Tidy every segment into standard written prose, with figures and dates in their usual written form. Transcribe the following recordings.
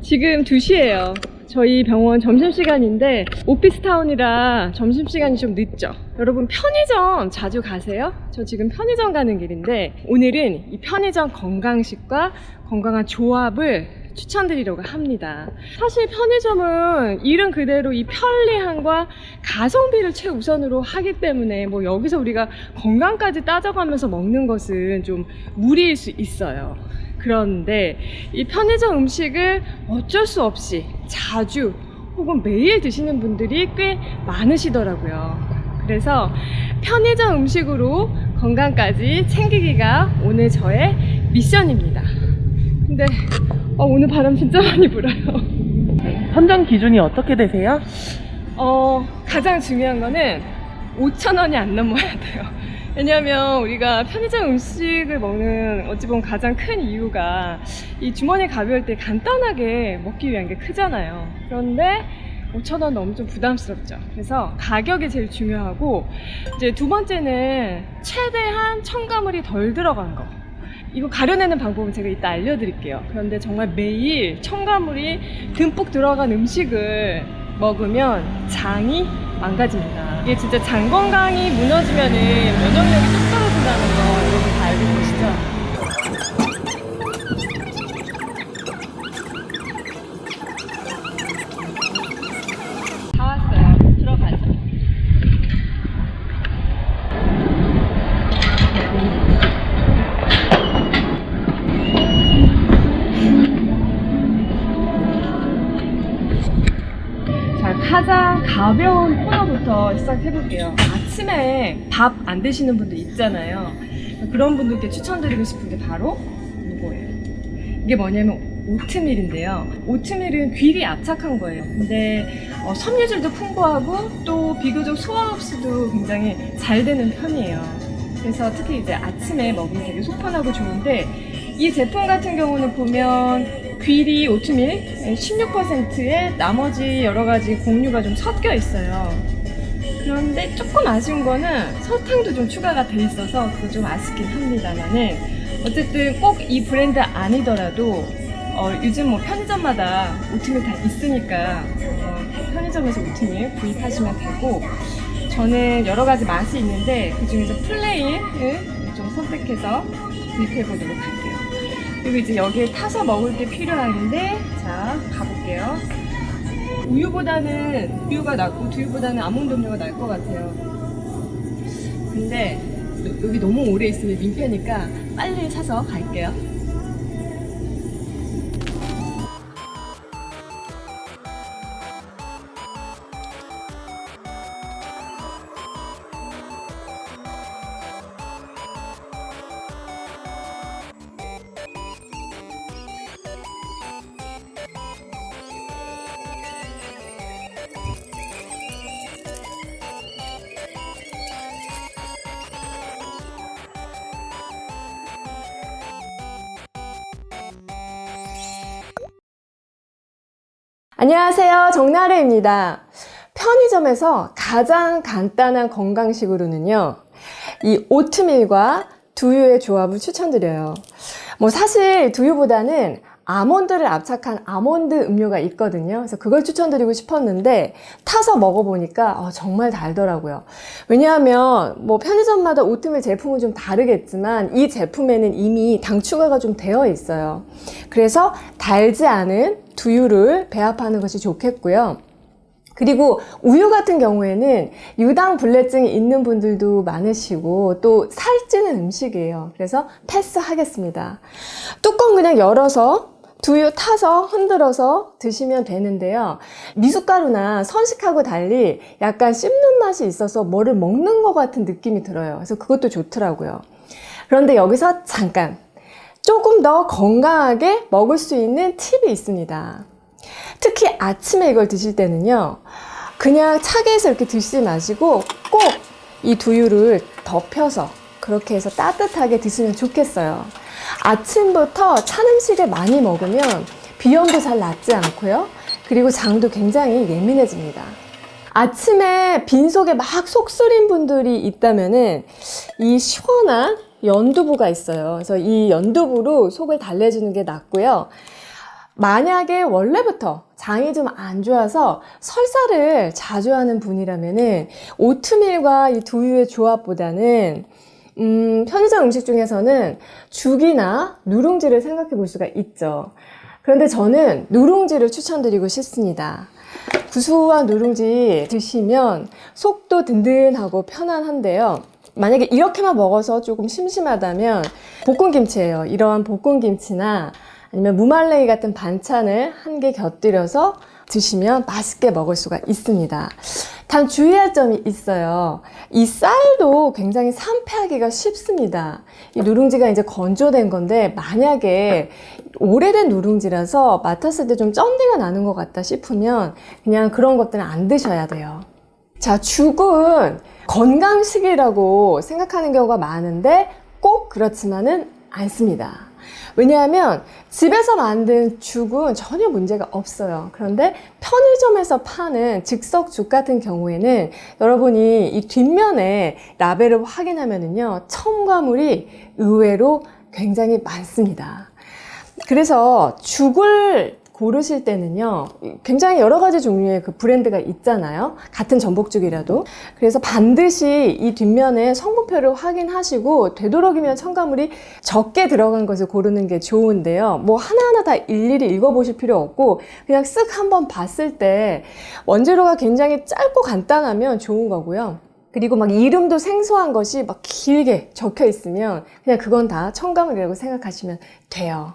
지금 2시예요. 저희 병원 점심시간인데 오피스타운이라 점심시간이 좀 늦죠. 여러분 편의점 자주 가세요? 저 지금 편의점 가는 길인데 오늘은 이 편의점 건강식과 건강한 조합을 추천드리려고 합니다. 사실 편의점은 이름 그대로 이 편리함과 가성비를 최우선으로 하기 때문에 뭐 여기서 우리가 건강까지 따져가면서 먹는 것은 좀 무리일 수 있어요. 그런데 이 편의점 음식을 어쩔 수 없이 자주 혹은 매일 드시는 분들이 꽤 많으시더라고요. 그래서 편의점 음식으로 건강까지 챙기기가 오늘 저의 미션입니다. 근데 오늘 바람 진짜 많이 불어요. 선정 기준이 어떻게 되세요? 가장 중요한 거는 5,000원이 안 넘어야 돼요. 왜냐면 우리가 편의점 음식을 먹는 어찌 보면 가장 큰 이유가 이 주머니 가벼울 때 간단하게 먹기 위한 게 크잖아요. 그런데 5,000원 너무 좀 부담스럽죠. 그래서 가격이 제일 중요하고, 이제 두 번째는 최대한 첨가물이 덜 들어간 거. 이거 가려내는 방법은 제가 이따 알려드릴게요. 그런데 정말 매일 첨가물이 듬뿍 들어간 음식을 먹으면 장이 망가집니다. 이게 진짜 장 건강이 무너지면은 면역력이 뚝 떨어진다는 거 여러분 다 알고 계시죠? 다 왔어요. 들어가죠. 자, 가장 가벼운 코너부터 시작해볼게요. 아침에 밥 안 드시는 분들 있잖아요. 그런 분들께 추천드리고 싶은 게 바로 이거예요. 이게 뭐냐면 오트밀인데요. 오트밀은 귀리 압착한 거예요. 근데 섬유질도 풍부하고 또 비교적 소화 흡수도 굉장히 잘 되는 편이에요. 그래서 특히 이제 아침에 먹으면 되게 속편하고 좋은데, 이 제품 같은 경우는 보면 귀리 오트밀 16%에 나머지 여러 가지 곡류가 좀 섞여 있어요. 그런데 조금 아쉬운 거는 설탕도 좀 추가가 돼 있어서 그거 좀 아쉽긴 합니다만은, 어쨌든 꼭 이 브랜드 아니더라도 요즘 뭐 편의점마다 오트밀 다 있으니까 편의점에서 오트밀 구입하시면 되고, 저는 여러 가지 맛이 있는데 그 중에서 플레인을 좀 선택해서 구입해 보도록 할게요. 그리고 이제 여기에 타서 먹을 게 필요한데, 자, 가볼게요. 우유가 낫고 두유보다는 아몬드 음료가 나을 것 같아요. 근데 여기 너무 오래 있으면 민폐니까 빨리 사서 갈게요. 안녕하세요, 정나래입니다. 편의점에서 가장 간단한 건강식으로는요, 이 오트밀과 두유의 조합을 추천드려요. 뭐 사실 두유보다는 아몬드를 압착한 아몬드 음료가 있거든요. 그래서 그걸 추천드리고 싶었는데 타서 먹어보니까 정말 달더라고요. 왜냐하면 뭐 편의점마다 오트밀 제품은 좀 다르겠지만 이 제품에는 이미 당 추가가 좀 되어 있어요. 그래서 달지 않은 두유를 배합하는 것이 좋겠고요. 그리고 우유 같은 경우에는 유당 불내증이 있는 분들도 많으시고 또 살찌는 음식이에요. 그래서 패스하겠습니다. 뚜껑 그냥 열어서 두유 타서 흔들어서 드시면 되는데요. 미숫가루나 선식하고 달리 약간 씹는 맛이 있어서 뭐를 먹는 것 같은 느낌이 들어요. 그래서 그것도 좋더라고요. 그런데 여기서 잠깐 조금 더 건강하게 먹을 수 있는 팁이 있습니다. 특히 아침에 이걸 드실 때는요, 그냥 차게 해서 이렇게 드시지 마시고 꼭 이 두유를 덮여서 그렇게 해서 따뜻하게 드시면 좋겠어요. 아침부터 찬 음식을 많이 먹으면 비염도 잘 낫지 않고요. 그리고 장도 굉장히 예민해집니다. 아침에 빈속에 막 속 쓰린 분들이 있다면은 이 시원한 연두부가 있어요. 그래서 이 연두부로 속을 달래주는 게 낫고요. 만약에 원래부터 장이 좀 안 좋아서 설사를 자주 하는 분이라면은 오트밀과 이 두유의 조합보다는 편의점 음식 중에서는 죽이나 누룽지를 생각해 볼 수가 있죠. 그런데 저는 누룽지를 추천드리고 싶습니다. 구수한 누룽지 드시면 속도 든든하고 편안한데요. 만약에 이렇게만 먹어서 조금 심심하다면 볶음김치예요. 이러한 볶음김치나 아니면 무말랭이 같은 반찬을 한 개 곁들여서 드시면 맛있게 먹을 수가 있습니다. 단 주의할 점이 있어요. 이 쌀도 굉장히 산패하기가 쉽습니다. 이 누룽지가 이제 건조된 건데 만약에 오래된 누룽지라서 맡았을 때 좀 쩐내가 나는 것 같다 싶으면 그냥 그런 것들은 안 드셔야 돼요. 자, 죽은 건강식이라고 생각하는 경우가 많은데 꼭 그렇지만은 않습니다. 왜냐하면 집에서 만든 죽은 전혀 문제가 없어요. 그런데 편의점에서 파는 즉석죽 같은 경우에는 여러분이 이 뒷면에 라벨을 확인하면은요, 첨가물이 의외로 굉장히 많습니다. 그래서 죽을 고르실 때는요, 굉장히 여러 가지 종류의 그 브랜드가 있잖아요. 같은 전복죽이라도. 그래서 반드시 이 뒷면에 성분표를 확인하시고 되도록이면 첨가물이 적게 들어간 것을 고르는 게 좋은데요. 뭐 하나하나 다 일일이 읽어보실 필요 없고 그냥 쓱 한번 봤을 때 원재료가 굉장히 짧고 간단하면 좋은 거고요. 그리고 막 이름도 생소한 것이 막 길게 적혀 있으면 그냥 그건 다 첨가물이라고 생각하시면 돼요.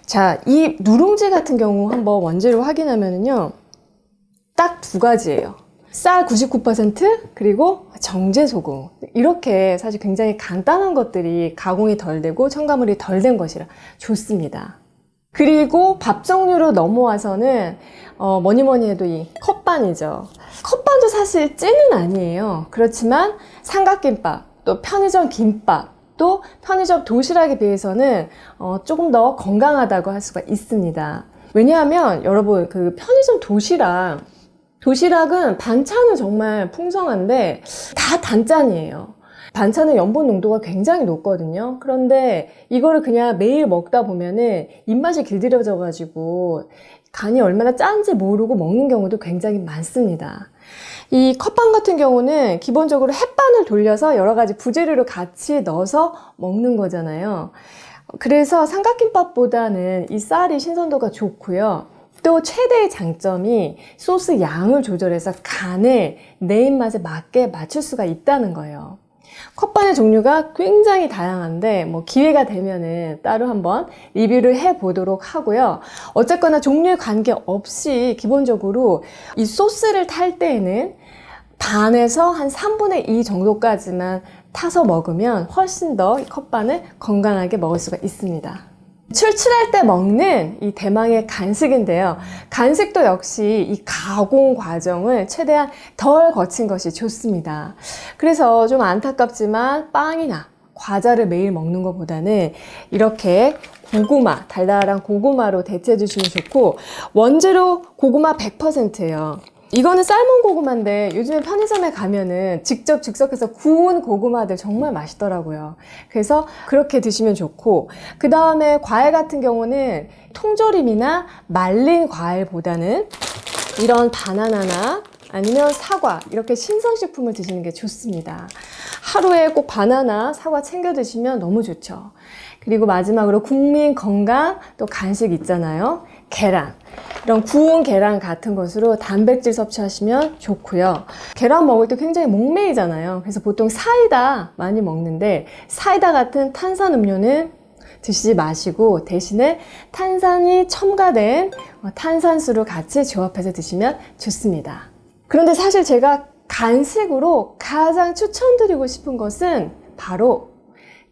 자, 이 누룽지 같은 경우 한번 원재료 확인하면은요, 딱 두 가지예요. 쌀 99% 그리고 정제소금. 이렇게 사실 굉장히 간단한 것들이 가공이 덜 되고 첨가물이 덜 된 것이라 좋습니다. 그리고 밥 종류로 넘어와서는 뭐니 해도 이 컵반이죠. 컵반도 사실 찐은 아니에요. 그렇지만 삼각김밥, 또 편의점 김밥, 또 편의점 도시락에 비해서는 조금 더 건강하다고 할 수가 있습니다. 왜냐하면 여러분 그 편의점 도시락은 반찬은 정말 풍성한데 다 단짠이에요. 반찬은 염분 농도가 굉장히 높거든요. 그런데 이거를 그냥 매일 먹다 보면은 입맛이 길들여져 가지고 간이 얼마나 짠지 모르고 먹는 경우도 굉장히 많습니다. 이 컵반 같은 경우는 기본적으로 햇반을 돌려서 여러 가지 부재료를 같이 넣어서 먹는 거잖아요. 그래서 삼각김밥보다는 이 쌀이 신선도가 좋고요. 또 최대의 장점이 소스 양을 조절해서 간을 내 입맛에 맞게 맞출 수가 있다는 거예요. 컵반의 종류가 굉장히 다양한데 뭐 기회가 되면은 따로 한번 리뷰를 해보도록 하고요. 어쨌거나 종류에 관계없이 기본적으로 이 소스를 탈 때에는 반에서 한 3분의 2 정도까지만 타서 먹으면 훨씬 더 이 컵반을 건강하게 먹을 수가 있습니다. 출출할 때 먹는 이 대망의 간식인데요. 간식도 역시 이 가공 과정을 최대한 덜 거친 것이 좋습니다. 그래서 좀 안타깝지만 빵이나 과자를 매일 먹는 것보다는 이렇게 고구마, 달달한 고구마로 대체해 주시면 좋고, 원재료 고구마 100%예요. 이거는 삶은 고구마인데 요즘에 편의점에 가면은 직접 즉석해서 구운 고구마들 정말 맛있더라고요. 그래서 그렇게 드시면 좋고, 그 다음에 과일 같은 경우는 통조림이나 말린 과일보다는 이런 바나나나 아니면 사과, 이렇게 신선식품을 드시는 게 좋습니다. 하루에 꼭 바나나, 사과 챙겨 드시면 너무 좋죠. 그리고 마지막으로 국민 건강 또 간식 있잖아요. 계란. 이런 구운 계란 같은 것으로 단백질 섭취하시면 좋고요. 계란 먹을 때 굉장히 목매이잖아요. 그래서 보통 사이다 많이 먹는데 사이다 같은 탄산음료는 드시지 마시고 대신에 탄산이 첨가된 탄산수를 같이 조합해서 드시면 좋습니다. 그런데 사실 제가 간식으로 가장 추천드리고 싶은 것은 바로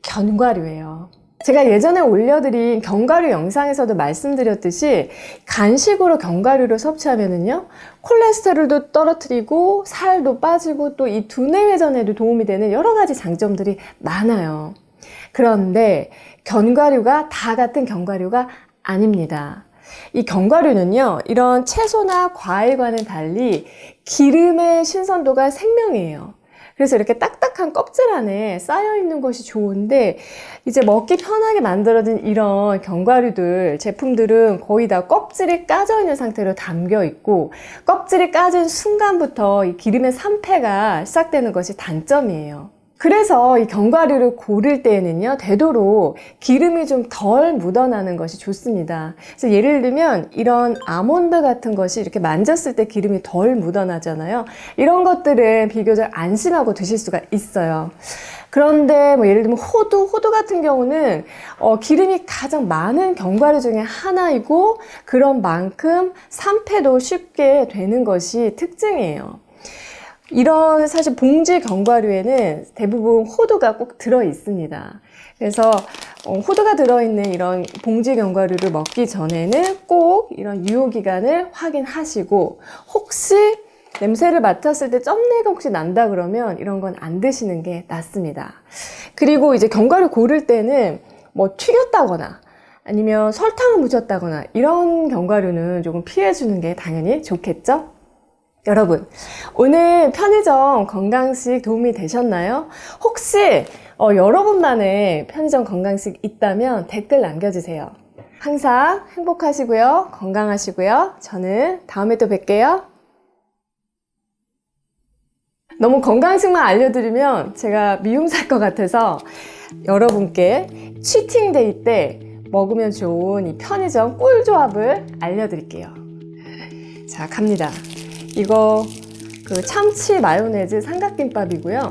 견과류예요. 제가 예전에 올려드린 견과류 영상에서도 말씀드렸듯이 간식으로 견과류를 섭취하면은요, 콜레스테롤도 떨어뜨리고 살도 빠지고 또 이 두뇌 회전에도 도움이 되는 여러 가지 장점들이 많아요. 그런데 견과류가 다 같은 견과류가 아닙니다. 이 견과류는요, 이런 채소나 과일과는 달리 기름의 신선도가 생명이에요. 그래서 이렇게 딱딱한 껍질 안에 쌓여 있는 것이 좋은데 이제 먹기 편하게 만들어진 이런 견과류들 제품들은 거의 다 껍질이 까져 있는 상태로 담겨 있고 껍질이 까진 순간부터 이 기름의 산패가 시작되는 것이 단점이에요. 그래서 이 견과류를 고를 때에는요, 되도록 기름이 좀 덜 묻어나는 것이 좋습니다. 그래서 예를 들면 이런 아몬드 같은 것이 이렇게 만졌을 때 기름이 덜 묻어나잖아요. 이런 것들은 비교적 안심하고 드실 수가 있어요. 그런데 뭐 예를 들면 호두 같은 경우는 기름이 가장 많은 견과류 중에 하나이고 그런 만큼 산패도 쉽게 되는 것이 특징이에요. 이런 사실 봉지 견과류에는 대부분 호두가 꼭 들어 있습니다. 그래서 호두가 들어있는 이런 봉지 견과류를 먹기 전에는 꼭 이런 유효기간을 확인하시고 혹시 냄새를 맡았을 때 쫌내가 혹시 난다 그러면 이런 건 안 드시는 게 낫습니다. 그리고 이제 견과류 고를 때는 뭐 튀겼다거나 아니면 설탕을 묻혔다거나 이런 견과류는 조금 피해주는 게 당연히 좋겠죠? 여러분, 오늘 편의점 건강식 도움이 되셨나요? 혹시 여러분만의 편의점 건강식 있다면 댓글 남겨주세요. 항상 행복하시고요, 건강하시고요. 저는 다음에 또 뵐게요. 너무 건강식만 알려드리면 제가 미움 살 것 같아서 여러분께 치팅데이 때 먹으면 좋은 이 편의점 꿀조합을 알려드릴게요. 자, 갑니다. 이거 그 참치 마요네즈 삼각김밥이고요.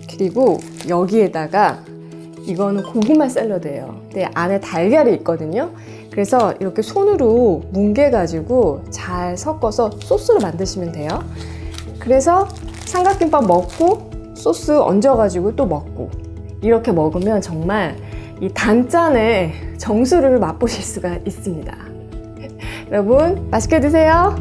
그리고 여기에다가 이거는 고구마 샐러드예요. 근데 안에 달걀이 있거든요. 그래서 이렇게 손으로 뭉개가지고 잘 섞어서 소스를 만드시면 돼요. 그래서 삼각김밥 먹고 소스 얹어가지고 또 먹고 이렇게 먹으면 정말 이 단짠의 정수를 맛보실 수가 있습니다. 여러분 맛있게 드세요.